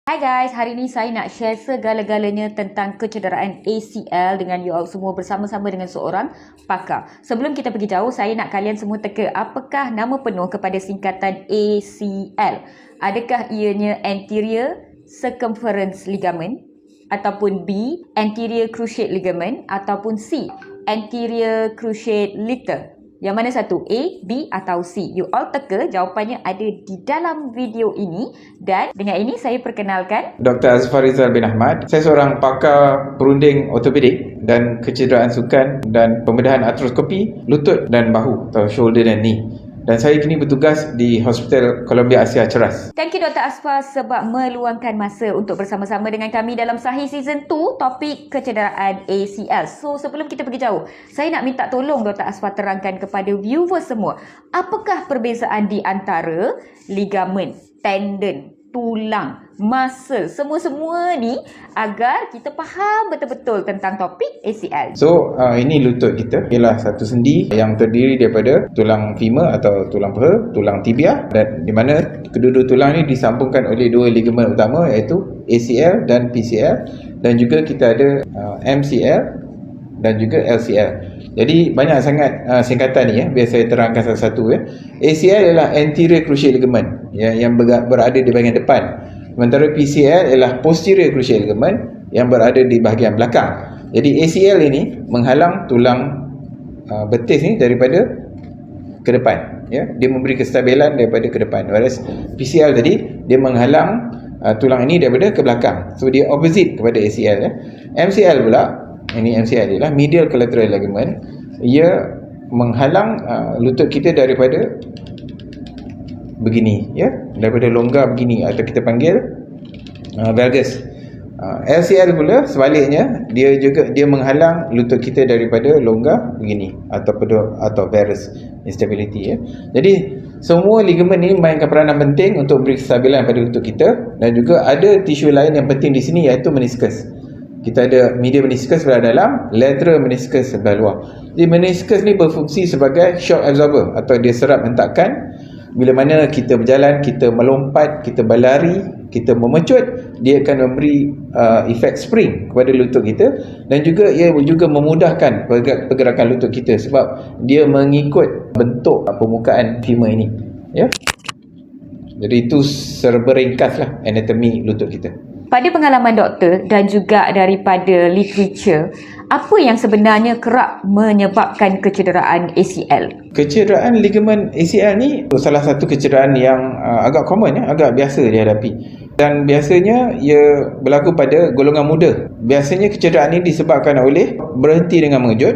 Hai guys, hari ni saya nak share segala-galanya tentang kecederaan ACL dengan you all semua bersama-sama dengan seorang pakar. Sebelum kita pergi jauh, saya nak kalian semua teka apakah nama penuh kepada singkatan ACL. Adakah ianya anterior circumference ligament, ataupun B, anterior cruciate ligament, ataupun C, anterior cruciate little? Yang mana satu? A, B atau C? You all teka, jawapannya ada di dalam video ini. Dan dengan ini saya perkenalkan Dr. Azfar Rizal bin Ahmad. Saya seorang pakar perunding ortopedik dan kecederaan sukan dan pembedahan artroskopi lutut dan bahu atau shoulder dan knee. Dan saya kini bertugas di Hospital Columbia Asia Ceras. Thank you Dr. Asfar sebab meluangkan masa untuk bersama-sama dengan kami dalam Sahih Season 2 topik kecederaan ACL. So sebelum kita pergi jauh, saya nak minta tolong Dr. Asfar terangkan kepada viewers semua, apakah perbezaan di antara ligamen, tendon, tulang, muscle, semua-semua ni agar kita faham betul-betul tentang topik ACL. So ini lutut kita ialah satu sendi yang terdiri daripada tulang femur atau tulang peha, tulang tibia, dan di mana kedua-dua tulang ni disambungkan oleh dua ligamen utama iaitu ACL dan PCL, dan juga kita ada MCL dan juga LCL. Jadi banyak sangat singkatan ni biar saya terangkan satu-satu ACL ialah anterior cruciate ligament yang berada di bahagian depan. Sementara PCL ialah posterior cruciate ligament yang berada di bahagian belakang. Jadi ACL ini menghalang tulang betis ni daripada ke depan, dia memberi kestabilan daripada ke depan. Whereas PCL tadi dia menghalang tulang ini daripada ke belakang. So dia opposite kepada ACL. MCL pula, ini MCL ialah medial collateral ligament. Ia menghalang lutut kita daripada begini, daripada longgar begini, atau kita panggil valgus. LCL pula sebaliknya, dia menghalang lutut kita daripada longgar begini atau varus instability. Jadi semua ligamen ini mainkan peranan penting untuk beri kestabilan pada lutut kita, dan juga ada tisu lain yang penting di sini iaitu meniscus. Kita ada medial meniscus sebelah dalam, lateral meniscus sebelah luar. Jadi meniscus ni berfungsi sebagai shock absorber atau dia serap hentakan. Bila mana kita berjalan, kita melompat, kita berlari, kita memecut, dia akan memberi efek spring kepada lutut kita, dan juga ia juga memudahkan pergerakan lutut kita sebab dia mengikut bentuk permukaan femur ini. Jadi itu serba ringkaslah anatomi lutut kita. Pada pengalaman doktor dan juga daripada literature, apa yang sebenarnya kerap menyebabkan kecederaan ACL? Kecederaan ligamen ACL ni salah satu kecederaan yang agak common, agak biasa dihadapi. Dan biasanya ia berlaku pada golongan muda. Biasanya kecederaan ini disebabkan oleh berhenti dengan mengejut.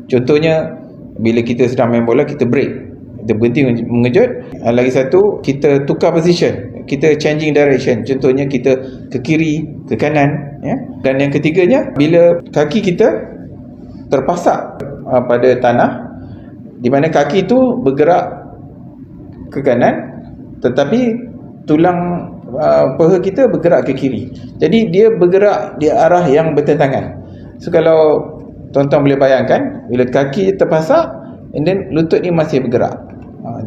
Contohnya bila kita sedang main bola, kita break, kita berhenti mengejut. Lagi satu, kita tukar position, kita changing direction. Contohnya kita ke kiri, ke kanan, Dan yang ketiganya, bila kaki kita terpasak pada tanah, di mana kaki itu bergerak ke kanan, tetapi tulang peha kita bergerak ke kiri. Jadi dia bergerak di arah yang bertentangan. So kalau tuan-tuan boleh bayangkan, bila kaki terpasak, and then lutut ni masih bergerak.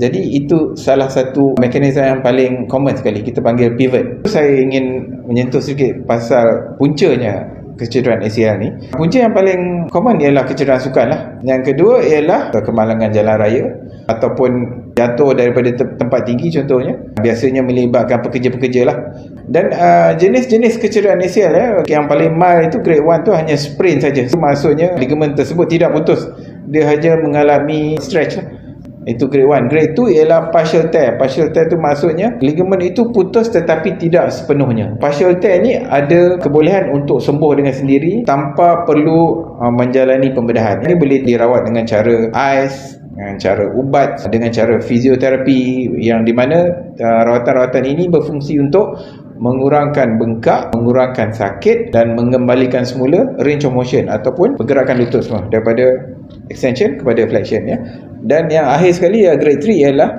Jadi itu salah satu mekanisme yang paling common sekali, kita panggil pivot. Saya ingin menyentuh sedikit pasal puncanya kecederaan ACL ni. Punca yang paling common ialah kecederaan sukan lah. Yang kedua ialah kemalangan jalan raya ataupun jatuh daripada tempat tinggi contohnya. Biasanya melibatkan pekerja-pekerja lah. Dan jenis-jenis kecederaan ACL yang paling mild itu grade 1 tu hanya sprain saja. Maksudnya ligamen tersebut tidak putus, dia hanya mengalami stretch lah. Itu grade 1. Grade 2 ialah partial tear. Partial tear tu maksudnya ligamen itu putus tetapi tidak sepenuhnya. Partial tear ni ada kebolehan untuk sembuh dengan sendiri tanpa perlu menjalani pembedahan. Ini boleh dirawat dengan cara ais, dengan cara ubat, dengan cara fisioterapi, yang di mana rawatan-rawatan ini berfungsi untuk mengurangkan bengkak, mengurangkan sakit, dan mengembalikan semula range of motion ataupun pergerakan lutut semua daripada extension kepada flexion. Dan yang akhir sekali grade 3 ialah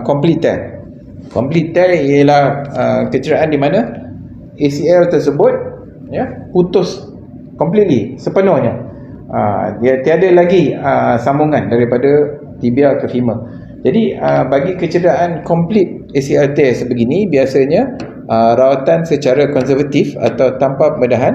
complete tear. Complete tear ialah kecederaan di mana ACL tersebut putus completely, sepenuhnya. Dia tiada lagi sambungan daripada tibia ke femur. Jadi bagi kecederaan complete ACL tear sebegini biasanya rawatan secara konservatif atau tanpa pembedahan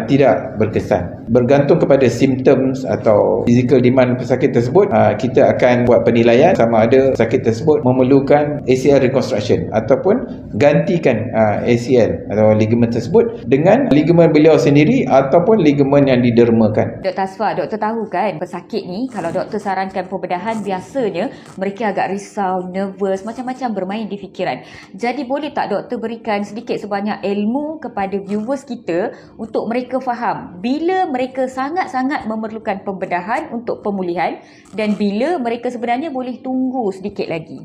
tidak berkesan. Bergantung kepada simptoms atau physical demand pesakit tersebut, kita akan buat penilaian sama ada pesakit tersebut memerlukan ACL reconstruction ataupun gantikan ACL atau ligamen tersebut dengan ligamen beliau sendiri ataupun ligamen yang didermakan. Dr. Asfar, doktor tahu kan pesakit ni kalau doktor sarankan pembedahan biasanya mereka agak risau, nervous, macam-macam bermain di fikiran. Jadi boleh tak doktor berikan sedikit sebanyak ilmu kepada viewers kita untuk mereka faham bila mereka sangat-sangat memerlukan pembedahan untuk pemulihan dan bila mereka sebenarnya boleh tunggu sedikit lagi?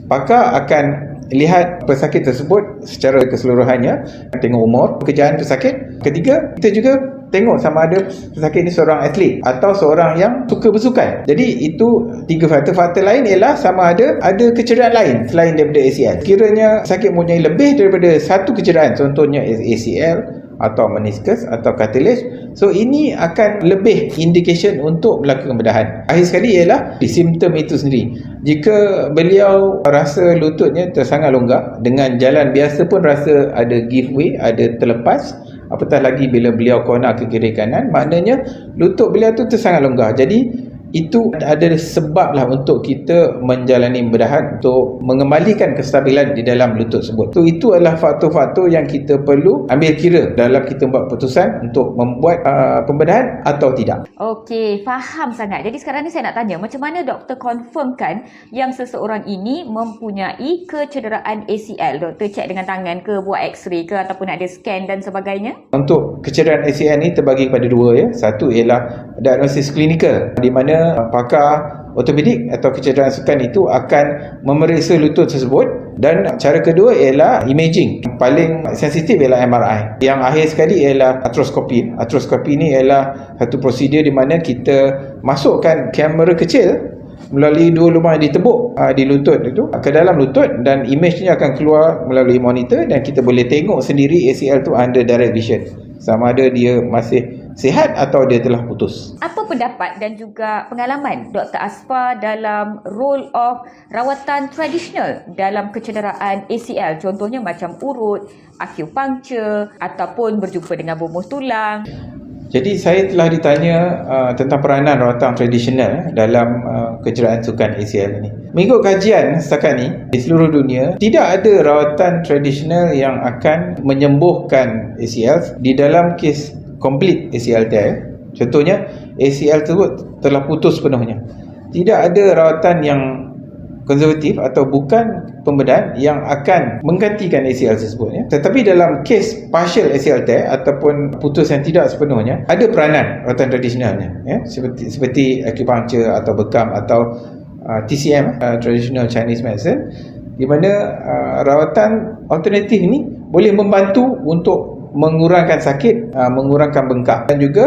Pakar akan lihat pesakit tersebut secara keseluruhannya, tengok umur, pekerjaan pesakit. Ketiga, kita juga tengok sama ada pesakit ini seorang atlet atau seorang yang suka bersukan. Jadi itu 3 faktor. Faktor lain ialah sama ada kecederaan lain selain daripada ACL. Kiranya pesakit mempunyai lebih daripada satu kecederaan, contohnya ACL atau meniscus atau cartilage, so ini akan lebih indication untuk melakukan bedahan. Akhir sekali ialah simptom itu sendiri. Jika beliau rasa lututnya tersangat longgar, dengan jalan biasa pun rasa ada give way, ada terlepas, apatah lagi bila beliau corner ke kiri kanan, maknanya lutut beliau tu tersangat longgar. Jadi itu ada sebablah untuk kita menjalani bedahan untuk mengembalikan kestabilan di dalam lutut tersebut. So, itu adalah faktor-faktor yang kita perlu ambil kira dalam kita buat keputusan untuk membuat pembedahan atau tidak. Okey, faham sangat. Jadi sekarang ni saya nak tanya, macam mana doktor confirmkan yang seseorang ini mempunyai kecederaan ACL? Doktor cek dengan tangan ke, buat x-ray ke ataupun ada scan dan sebagainya? Untuk kecederaan ACL ni terbagi kepada dua ya. Satu ialah diagnosis klinikal, di mana pakar ortopedik atau kecederaan sukan itu akan memeriksa lutut tersebut, dan cara kedua ialah imaging. Paling sensitif ialah MRI. Yang akhir sekali ialah artroskopi. Artroskopi ni ialah satu prosedur di mana kita masukkan kamera kecil melalui dua lubang yang ditebuk di lutut itu ke dalam lutut, dan image ni akan keluar melalui monitor dan kita boleh tengok sendiri ACL tu under direct vision, sama ada dia masih sihat atau dia telah putus. Apa pendapat dan juga pengalaman Dr. Asfar dalam role of rawatan tradisional dalam kecederaan ACL? Contohnya macam urut, acupuncture ataupun berjumpa dengan bomoh tulang. Jadi saya telah ditanya tentang peranan rawatan tradisional dalam kecederaan sukan ACL ini. Mengikut kajian setakat ni di seluruh dunia, tidak ada rawatan tradisional yang akan menyembuhkan ACL di dalam kes complete ACL tear. Contohnya ACL tersebut telah putus penuhnya. Tidak ada rawatan yang konservatif atau bukan pembedahan yang akan menggantikan ACL tersebut ya. Tetapi dalam kes partial ACL tear ataupun putus yang tidak sepenuhnya, ada peranan rawatan tradisionalnya ya, seperti acupuncture atau bekam atau TCM, traditional Chinese medicine, di mana rawatan alternatif ini boleh membantu untuk mengurangkan sakit, mengurangkan bengkak dan juga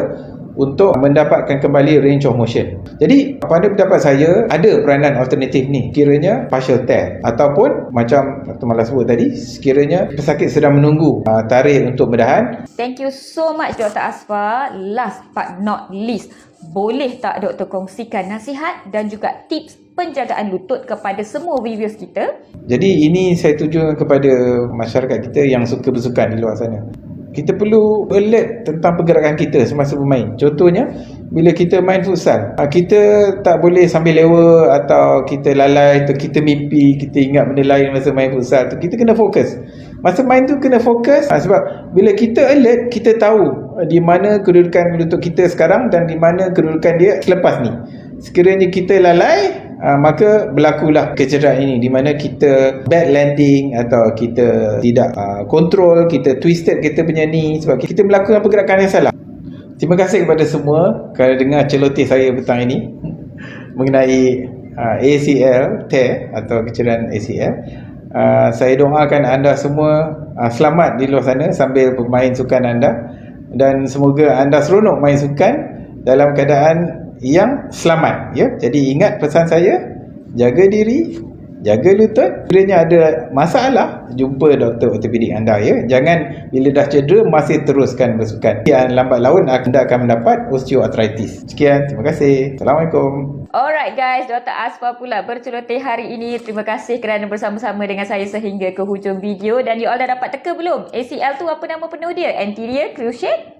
untuk mendapatkan kembali range of motion. Jadi pada pendapat saya, ada peranan alternatif ni kiranya partial tear ataupun macam Dr. Mala sebut tadi, sekiranya pesakit sedang menunggu tarikh untuk bedahan. Thank you so much Dr. Asfar. Last but not least, boleh tak doktor kongsikan nasihat dan juga tips penjagaan lutut kepada semua viewers kita? Jadi ini saya tujukan kepada masyarakat kita yang suka bersukan di luar sana. Kita perlu alert tentang pergerakan kita semasa bermain. Contohnya, bila kita main futsal, kita tak boleh sambil lewa atau kita lalai atau kita mimpi, kita ingat benda lain masa main futsal tu. Kita kena fokus. Masa main tu kena fokus, sebab bila kita alert, kita tahu di mana kedudukan lutut kita sekarang dan di mana kedudukan dia selepas ni. Sekiranya kita lalai, maka berlakulah kecederaan ini, di mana kita bad landing atau kita tidak kontrol, kita twisted kita punya ni sebab kita melakukan pergerakan yang salah. Terima kasih kepada semua kerana dengar celoteh saya petang ini mengenai ACL tear atau kecederaan ACL. Saya doakan anda semua selamat di luar sana sambil bermain sukan anda, dan semoga anda seronok main sukan dalam keadaan yang selamat ya. Jadi ingat pesan saya, jaga diri, jaga lutut. Sekiranya ada masalah, jumpa doktor ortopedik anda ya. Jangan bila dah cedera masih teruskan bersukan. Yang lambat laun anda akan mendapat osteoarthritis. Sekian, terima kasih. Assalamualaikum. Alright guys, Dr. Asfar pula berceloteh hari ini. Terima kasih kerana bersama-sama dengan saya sehingga ke hujung video. Dan you all dah dapat teka belum? ACL tu apa nama penuh dia? Anterior Cruciate